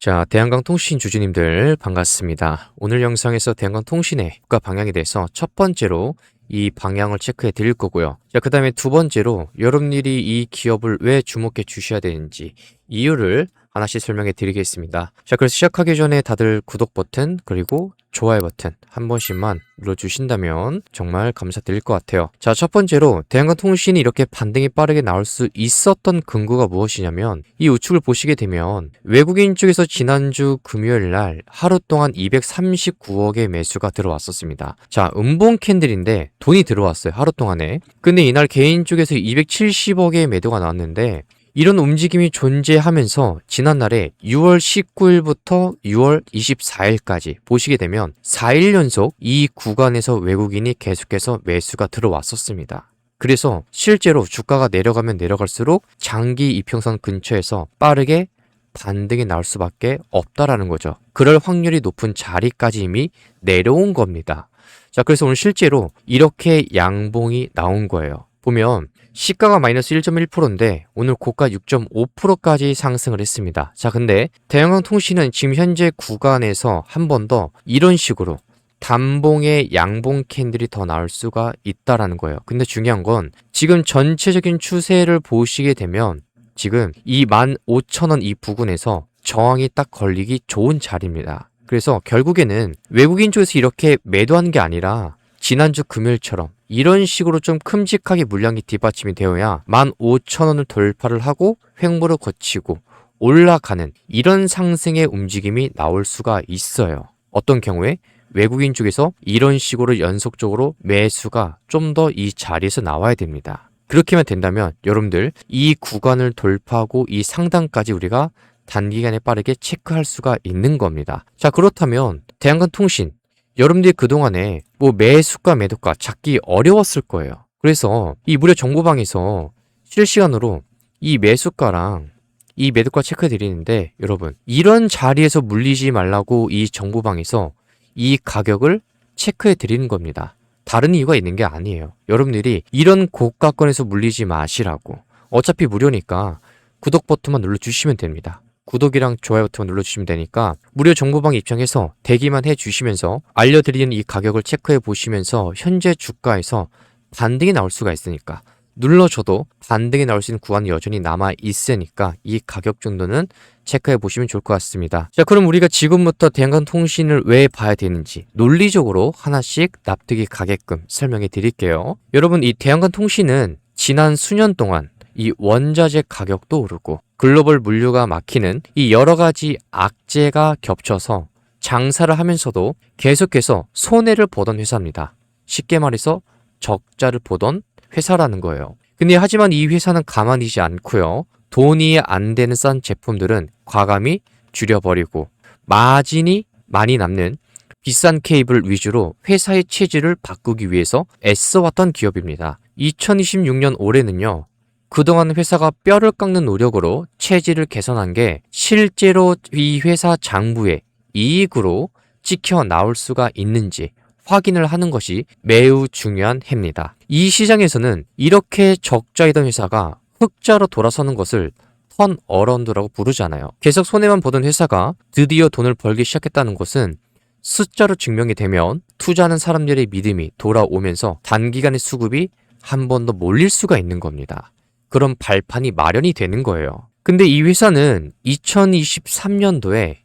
자, 대한강통신 주주님들 반갑습니다. 오늘 영상에서 대한강통신의 국가 방향에 대해서 첫 번째로 이 방향을 체크해 드릴 거고요. 자, 그 다음에 두 번째로 여러분들이 이 기업을 왜 주목해 주셔야 되는지 이유를 하나씩 설명해 드리겠습니다. 자, 그래서 시작하기 전에 다들 구독 버튼 그리고 좋아요 버튼 한 번씩만 눌러주신다면 정말 감사드릴 것 같아요. 자, 첫 번째로 대한강통신이 이렇게 반등이 빠르게 나올 수 있었던 근거가 무엇이냐면 이 우측을 보시게 되면 외국인 쪽에서 지난주 금요일 날 하루 동안 239억의 매수가 들어왔었습니다. 자, 음봉 캔들인데 돈이 들어왔어요. 하루 동안에. 근데 이날 개인 쪽에서 270억의 매도가 나왔는데 이런 움직임이 존재하면서 지난날에 6월 19일부터 6월 24일까지 보시게 되면 4일 연속 이 구간에서 외국인이 계속해서 매수가 들어왔었습니다. 그래서 실제로 주가가 내려가면 내려갈수록 장기 이평선 근처에서 빠르게 반등이 나올 수밖에 없다라는 거죠. 그럴 확률이 높은 자리까지 이미 내려온 겁니다. 자, 그래서 오늘 실제로 이렇게 양봉이 나온 거예요. 보면 시가가 마이너스 1.1%인데 오늘 고가 6.5%까지 상승을 했습니다. 자, 근데 대한강통신은 지금 현재 구간에서 한 번 더 이런 식으로 단봉의 양봉 캔들이 더 나올 수가 있다라는 거예요. 근데 중요한 건 지금 전체적인 추세를 보시게 되면 지금 이 15,000원 이 부근에서 저항이 딱 걸리기 좋은 자리입니다. 그래서 결국에는 외국인 쪽에서 이렇게 매도하는 게 아니라 지난주 금요일처럼 이런 식으로 좀 큼직하게 물량이 뒷받침이 되어야 15,000원을 돌파를 하고 횡보를 거치고 올라가는 이런 상승의 움직임이 나올 수가 있어요. 어떤 경우에 외국인 쪽에서 이런 식으로 연속적으로 매수가 좀 더 이 자리에서 나와야 됩니다. 그렇게만 된다면 여러분들 이 구간을 돌파하고 이 상단까지 우리가 단기간에 빠르게 체크할 수가 있는 겁니다. 자, 그렇다면 대한강통신 여러분들이 그동안에 매수가 매도가 찾기 어려웠을 거예요. 그래서 이 무료 정보방에서 실시간으로 이 매수가랑 이 매도가 체크해 드리는데 여러분 이런 자리에서 물리지 말라고 이 정보방에서 이 가격을 체크해 드리는 겁니다. 다른 이유가 있는 게 아니에요. 여러분들이 이런 고가권에서 물리지 마시라고. 어차피 무료니까 구독 버튼만 눌러주시면 됩니다. 구독이랑 좋아요 버튼 눌러주시면 되니까 무료 정보방 입장해서 대기만 해주시면서 알려드리는 이 가격을 체크해 보시면서 현재 주가에서 반등이 나올 수가 있으니까 눌러줘도 반등이 나올 수 있는 구간이 여전히 남아 있으니까 이 가격 정도는 체크해 보시면 좋을 것 같습니다. 자, 그럼 우리가 지금부터 대한강통신을 왜 봐야 되는지 논리적으로 하나씩 납득이 가게끔 설명해 드릴게요. 여러분, 이 대한강통신은 지난 수년 동안 이 원자재 가격도 오르고 글로벌 물류가 막히는 이 여러 가지 악재가 겹쳐서 장사를 하면서도 계속해서 손해를 보던 회사입니다. 쉽게 말해서 적자를 보던 회사라는 거예요. 근데 하지만 이 회사는 가만히지 않고요. 돈이 안 되는 싼 제품들은 과감히 줄여버리고 마진이 많이 남는 비싼 케이블 위주로 회사의 체질을 바꾸기 위해서 애써왔던 기업입니다. 2026년 올해는요. 그동안 회사가 뼈를 깎는 노력으로 체질을 개선한 게 실제로 이 회사 장부의 이익으로 찍혀 나올 수가 있는지 확인을 하는 것이 매우 중요한 해입니다. 이 시장에서는 이렇게 적자이던 회사가 흑자로 돌아서는 것을 턴어라운드라고 부르잖아요. 계속 손해만 보던 회사가 드디어 돈을 벌기 시작했다는 것은 숫자로 증명이 되면 투자하는 사람들의 믿음이 돌아오면서 단기간의 수급이 한 번 더 몰릴 수가 있는 겁니다. 그런 발판이 마련이 되는 거예요. 근데 이 회사는 2023년도에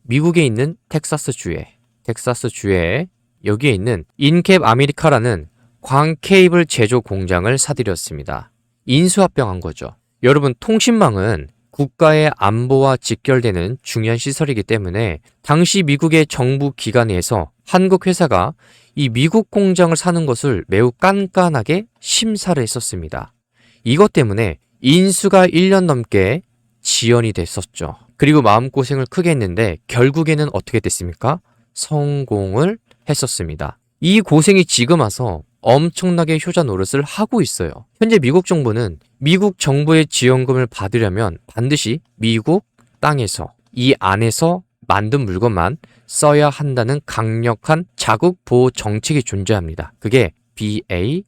미국에 있는 텍사스주에 여기에 있는 인캡 아메리카라는 광 케이블 제조 공장을 사들였습니다. 인수합병한 거죠. 여러분, 통신망은 국가의 안보와 직결되는 중요한 시설이기 때문에 당시 미국의 정부 기관에서 한국 회사가 이 미국 공장을 사는 것을 매우 깐깐하게 심사를 했었습니다. 이것 때문에 인수가 1년 넘게 지연이 됐었죠. 그리고 마음고생을 크게 했는데 결국에는 어떻게 됐습니까? 성공을 했었습니다. 이 고생이 지금 와서 엄청나게 효자 노릇을 하고 있어요. 현재 미국 정부는 미국 정부의 지원금을 받으려면 반드시 미국 땅에서 이 안에서 만든 물건만 써야 한다는 강력한 자국 보호 정책이 존재합니다. 그게 BA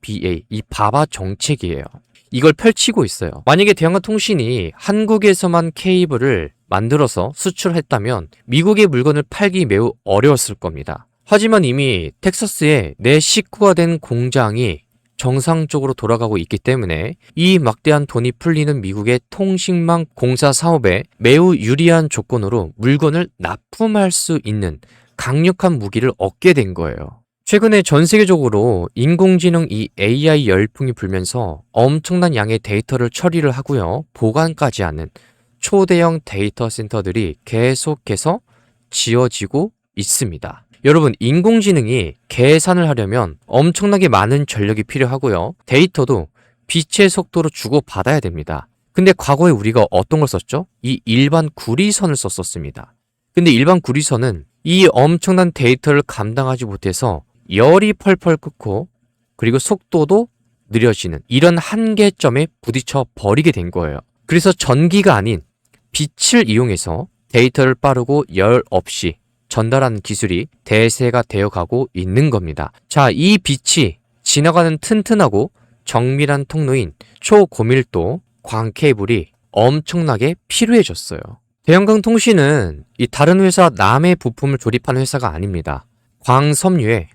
이 바바 정책이에요. 이걸 펼치고 있어요. 만약에 대한강통신이 한국에서만 케이블을 만들어서 수출했다면 미국의 물건을 팔기 매우 어려웠을 겁니다. 하지만 이미 텍사스에 내 식구가 된 공장이 정상적으로 돌아가고 있기 때문에 이 막대한 돈이 풀리는 미국의 통신망 공사 사업에 매우 유리한 조건으로 물건을 납품할 수 있는 강력한 무기를 얻게 된 거예요. 최근에 전 세계적으로 인공지능 이 AI 열풍이 불면서 엄청난 양의 데이터를 처리를 하고요. 보관까지 하는 초대형 데이터 센터들이 계속해서 지어지고 있습니다. 여러분, 인공지능이 계산을 하려면 엄청나게 많은 전력이 필요하고요. 데이터도 빛의 속도로 주고받아야 됩니다. 근데 과거에 우리가 어떤 걸 썼죠? 이 일반 구리선을 썼었습니다. 근데 일반 구리선은 이 엄청난 데이터를 감당하지 못해서 열이 펄펄 끓고 그리고 속도도 느려지는 이런 한계점에 부딪혀 버리게 된 거예요. 그래서 전기가 아닌 빛을 이용해서 데이터를 빠르고 열 없이 전달하는 기술이 대세가 되어가고 있는 겁니다. 자, 이 빛이 지나가는 튼튼하고 정밀한 통로인 초고밀도 광 케이블이 엄청나게 필요해졌어요. 대형광 통신은 이 다른 회사 남의 부품을 조립하는 회사가 아닙니다. 광섬유의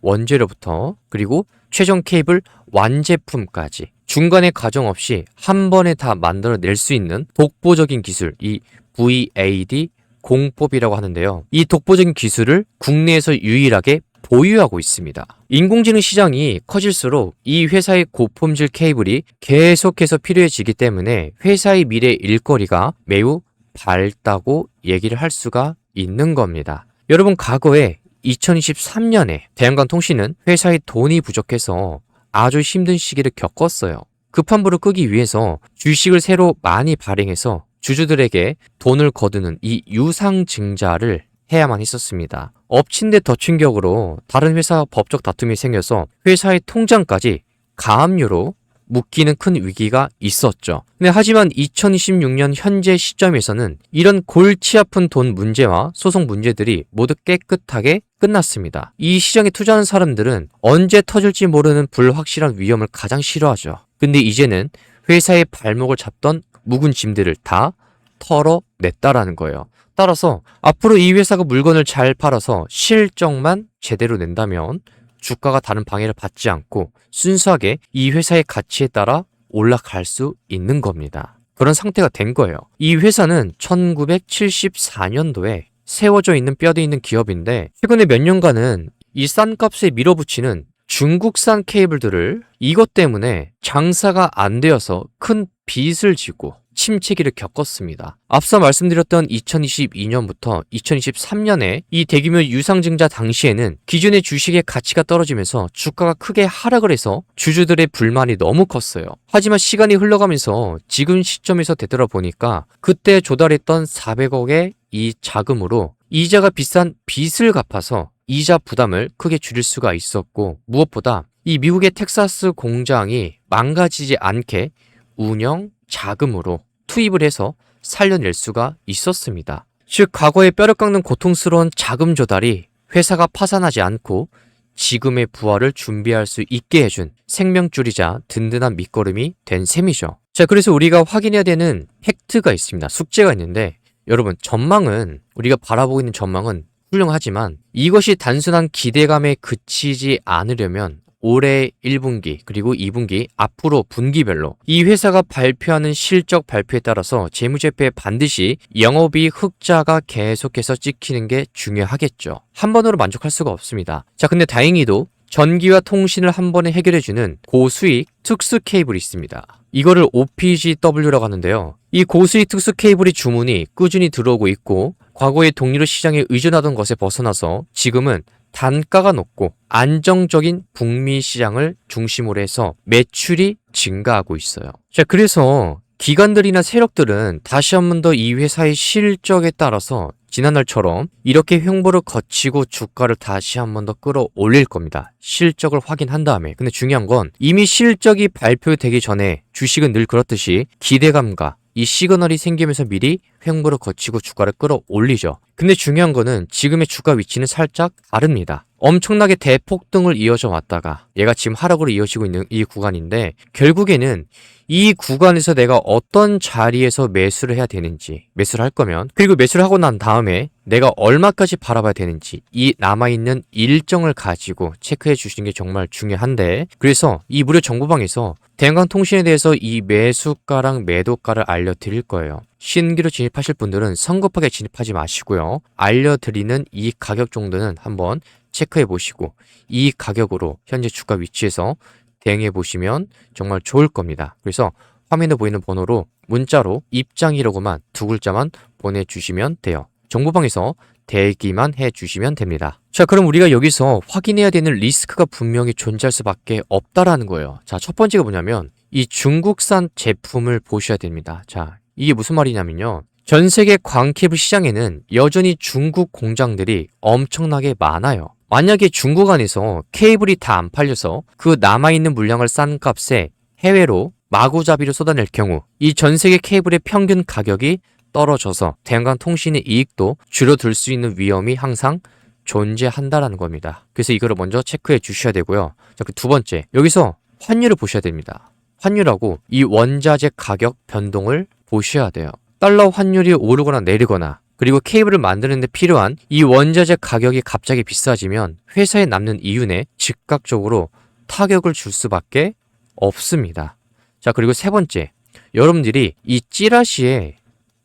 원재료부터 그리고 최종 케이블 완제품까지 중간에 과정 없이 한 번에 다 만들어낼 수 있는 독보적인 기술, 이 VAD 공법이라고 하는데요. 이 독보적인 기술을 국내에서 유일하게 보유하고 있습니다. 인공지능 시장이 커질수록 이 회사의 고품질 케이블이 계속해서 필요해지기 때문에 회사의 미래 일거리가 매우 밝다고 얘기를 할 수가 있는 겁니다. 여러분, 과거에 2023년에 대형광 통신은 회사의 돈이 부족해서 아주 힘든 시기를 겪었어요. 급한 불을 끄기 위해서 주식을 새로 많이 발행해서 주주들에게 돈을 거두는 이 유상증자를 해야만 했었습니다. 엎친 데 덮친 격으로 다른 회사 법적 다툼이 생겨서 회사의 통장까지 가압류로 묶이는 큰 위기가 있었죠. 하지만 2026년 현재 시점에서는 이런 골치 아픈 돈 문제와 소송 문제들이 모두 깨끗하게 끝났습니다. 이 시장에 투자하는 사람들은 언제 터질지 모르는 불확실한 위험을 가장 싫어하죠. 근데 이제는 회사의 발목을 잡던 묵은 짐들을 다 털어냈다라는 거예요. 따라서 앞으로 이 회사가 물건을 잘 팔아서 실적만 제대로 낸다면 주가가 다른 방해를 받지 않고 순수하게 이 회사의 가치에 따라 올라갈 수 있는 겁니다. 그런 상태가 된 거예요. 이 회사는 1974년도에 세워져 있는 뼈대 있는 기업인데 최근에 몇 년간은 이 싼 값에 밀어붙이는 중국산 케이블들을 이것 때문에 장사가 안 되어서 큰 빚을 지고 침체기를 겪었습니다. 앞서 말씀드렸던 2022년부터 2023년에 이 대규모 유상증자 당시에는 기존의 주식의 가치가 떨어지면서 주가가 크게 하락을 해서 주주들의 불만이 너무 컸어요. 하지만 시간이 흘러가면서 지금 시점에서 되돌아보니까 그때 조달했던 400억의 이 자금으로 이자가 비싼 빚을 갚아서 이자 부담을 크게 줄일 수가 있었고 무엇보다 이 미국의 텍사스 공장이 망가지지 않게 운영 자금으로 투입을 해서 살려낼 수가 있었습니다. 즉 과거에 뼈를 깎는 고통스러운 자금 조달이 회사가 파산하지 않고 지금의 부활을 준비할 수 있게 해준 생명줄이자 든든한 밑거름이 된 셈이죠. 자, 그래서 우리가 확인해야 되는 팩트가 있습니다. 숙제가 있는데 여러분, 전망은 우리가 바라보고 있는 전망은 훌륭하지만 이것이 단순한 기대감에 그치지 않으려면 올해 1분기 그리고 2분기 앞으로 분기별로 이 회사가 발표하는 실적 발표에 따라서 재무제표에 반드시 영업이익 흑자가 계속해서 찍히는 게 중요하겠죠. 한 번으로 만족할 수가 없습니다. 자, 근데 다행히도 전기와 통신을 한 번에 해결해주는 고수익 특수 케이블이 있습니다. 이거를 OPGW라고 하는데요. 이 고수익 특수 케이블의 주문이 꾸준히 들어오고 있고 과거의 동일한 시장에 의존하던 것에 벗어나서 지금은 단가가 높고 안정적인 북미 시장을 중심으로 해서 매출이 증가하고 있어요. 자, 그래서 기관들이나 세력들은 다시 한 번 더 이 회사의 실적에 따라서 지난날처럼 이렇게 횡보를 거치고 주가를 다시 한 번 더 끌어올릴 겁니다. 실적을 확인한 다음에. 근데 중요한 건 이미 실적이 발표되기 전에 주식은 늘 그렇듯이 기대감과 이 시그널이 생기면서 미리 횡보를 거치고 주가를 끌어올리죠. 근데 중요한 거는 지금의 주가 위치는 살짝 다릅니다. 엄청나게 대폭등을 이어져 왔다가 얘가 지금 하락으로 이어지고 있는 이 구간인데, 결국에는 이 구간에서 내가 어떤 자리에서 매수를 해야 되는지, 매수를 할 거면, 그리고 매수를 하고 난 다음에 내가 얼마까지 바라봐야 되는지, 이 남아있는 일정을 가지고 체크해 주시는 게 정말 중요한데, 그래서 이 무료 정보방에서 대한강통신에 대해서 이 매수가랑 매도가를 알려드릴 거예요. 신규로 진입하실 분들은 성급하게 진입하지 마시고요. 알려드리는 이 가격 정도는 한번 체크해 보시고 이 가격으로 현재 주가 위치에서 대응해 보시면 정말 좋을 겁니다. 그래서 화면에 보이는 번호로 문자로 입장이라고만 두 글자만 보내주시면 돼요. 정보방에서 대기만 해주시면 됩니다. 자, 그럼 우리가 여기서 확인해야 되는 리스크가 분명히 존재할 수밖에 없다라는 거예요. 자, 첫 번째가 뭐냐면 이 중국산 제품을 보셔야 됩니다. 자, 이게 무슨 말이냐면요. 전 세계 광케이블 시장에는 여전히 중국 공장들이 엄청나게 많아요. 만약에 중국 안에서 케이블이 다 안 팔려서 그 남아있는 물량을 싼 값에 해외로 마구잡이로 쏟아낼 경우 이 전 세계 케이블의 평균 가격이 떨어져서 대한강통신의 이익도 줄어들 수 있는 위험이 항상 존재한다라는 겁니다. 그래서 이거를 먼저 체크해 주셔야 되고요. 자, 그 두 번째, 여기서 환율을 보셔야 됩니다. 환율하고 이 원자재 가격 변동을 보셔야 돼요. 달러 환율이 오르거나 내리거나, 그리고 케이블을 만드는 데 필요한 이 원자재 가격이 갑자기 비싸지면 회사에 남는 이윤에 즉각적으로 타격을 줄 수밖에 없습니다. 자, 그리고 세 번째, 여러분들이 이 찌라시에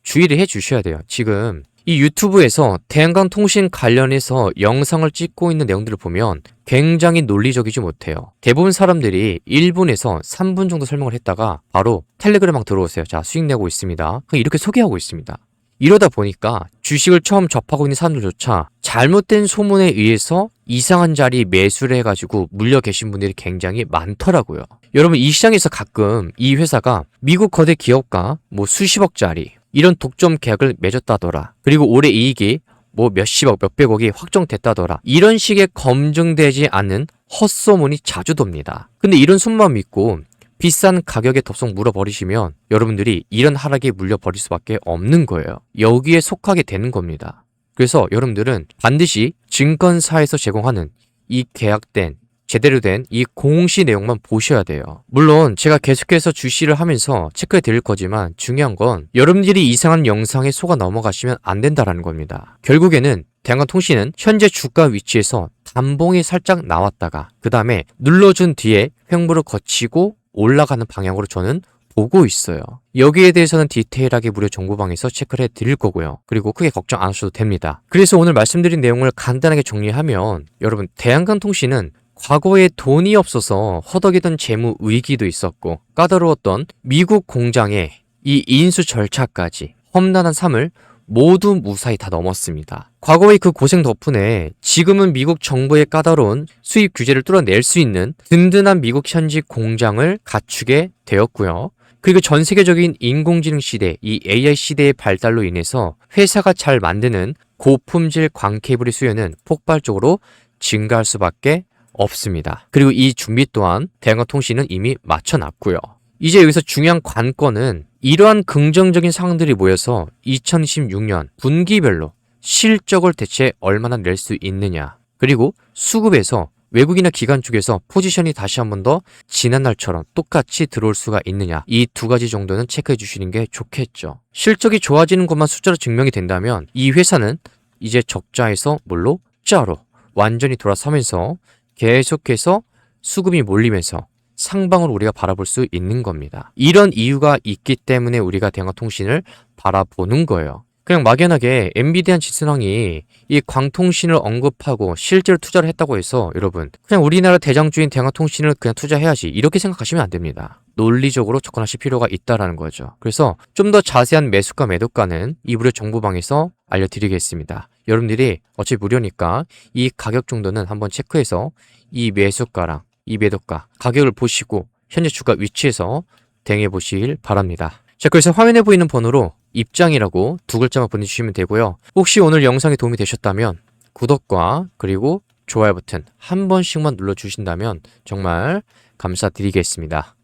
주의를 해 주셔야 돼요. 지금 이 유튜브에서 대한강통신 관련해서 영상을 찍고 있는 내용들을 보면 굉장히 논리적이지 못해요. 대부분 사람들이 1분에서 3분 정도 설명을 했다가 바로 텔레그램방 들어오세요. 자, 수익 내고 있습니다. 이렇게 소개하고 있습니다. 이러다 보니까 주식을 처음 접하고 있는 사람들조차 잘못된 소문에 의해서 이상한 자리 매수를 해가지고 물려 계신 분들이 굉장히 많더라고요. 여러분, 이 시장에서 가끔 이 회사가 미국 거대 기업과 뭐 수십억짜리 이런 독점 계약을 맺었다더라, 그리고 올해 이익이 뭐 몇십억 몇백억이 확정됐다더라, 이런 식의 검증되지 않는 헛소문이 자주 돕니다. 근데 이런 소문만 믿고 비싼 가격에 덥석 물어버리시면 여러분들이 이런 하락에 물려버릴 수밖에 없는 거예요. 여기에 속하게 되는 겁니다. 그래서 여러분들은 반드시 증권사에서 제공하는 이 계약된 제대로 된 이 공시 내용만 보셔야 돼요. 물론 제가 계속해서 주시를 하면서 체크해 드릴 거지만 중요한 건 여러분들이 이상한 영상에 속아 넘어가시면 안 된다라는 겁니다. 결국에는 대한강통신은 현재 주가 위치에서 단봉이 살짝 나왔다가 그 다음에 눌러준 뒤에 횡보를 거치고 올라가는 방향으로 저는 보고 있어요. 여기에 대해서는 디테일하게 무료 정보방에서 체크를 해드릴 거고요. 그리고 크게 걱정 안 하셔도 됩니다. 그래서 오늘 말씀드린 내용을 간단하게 정리하면, 여러분, 대한강통신은 과거에 돈이 없어서 허덕이던 재무 위기도 있었고 까다로웠던 미국 공장의 이 인수 절차까지 험난한 삶을 모두 무사히 다 넘었습니다. 과거의 그 고생 덕분에 지금은 미국 정부의 까다로운 수입 규제를 뚫어낼 수 있는 든든한 미국 현지 공장을 갖추게 되었고요. 그리고 전 세계적인 인공지능 시대, 이 AI 시대의 발달로 인해서 회사가 잘 만드는 고품질 광케이블의 수요는 폭발적으로 증가할 수밖에 없습니다. 그리고 이 준비 또한 대한강통신은 이미 마쳐놨고요. 이제 여기서 중요한 관건은 이러한 긍정적인 상황들이 모여서 2026년 분기별로 실적을 대체 얼마나 낼 수 있느냐, 그리고 수급에서 외국이나 기관 쪽에서 포지션이 다시 한 번 더 지난날처럼 똑같이 들어올 수가 있느냐, 이 두 가지 정도는 체크해 주시는 게 좋겠죠. 실적이 좋아지는 것만 숫자로 증명이 된다면 이 회사는 이제 적자에서 물로 흑자로 완전히 돌아서면서 계속해서 수급이 몰리면서 상방을 우리가 바라볼 수 있는 겁니다. 이런 이유가 있기 때문에 우리가 대한통신을 바라보는 거예요. 그냥 막연하게 엔비디아 지수랑이 이 광통신을 언급하고 실제로 투자를 했다고 해서 여러분 그냥 우리나라 대장주인 대한통신을 그냥 투자해야지 이렇게 생각하시면 안 됩니다. 논리적으로 접근하실 필요가 있다라는 거죠. 그래서 좀 더 자세한 매수가 매도가는 이 무료 정보방에서 알려드리겠습니다. 여러분들이 어차피 무료니까 이 가격 정도는 한번 체크해서 이 매수가랑 이 매도가 가격을 보시고 현재 주가 위치에서 대응해 보시길 바랍니다. 자, 그래서 화면에 보이는 번호로 입장이라고 두 글자만 보내주시면 되고요. 혹시 오늘 영상이 도움이 되셨다면 구독과 그리고 좋아요 버튼 한 번씩만 눌러주신다면 정말 감사드리겠습니다.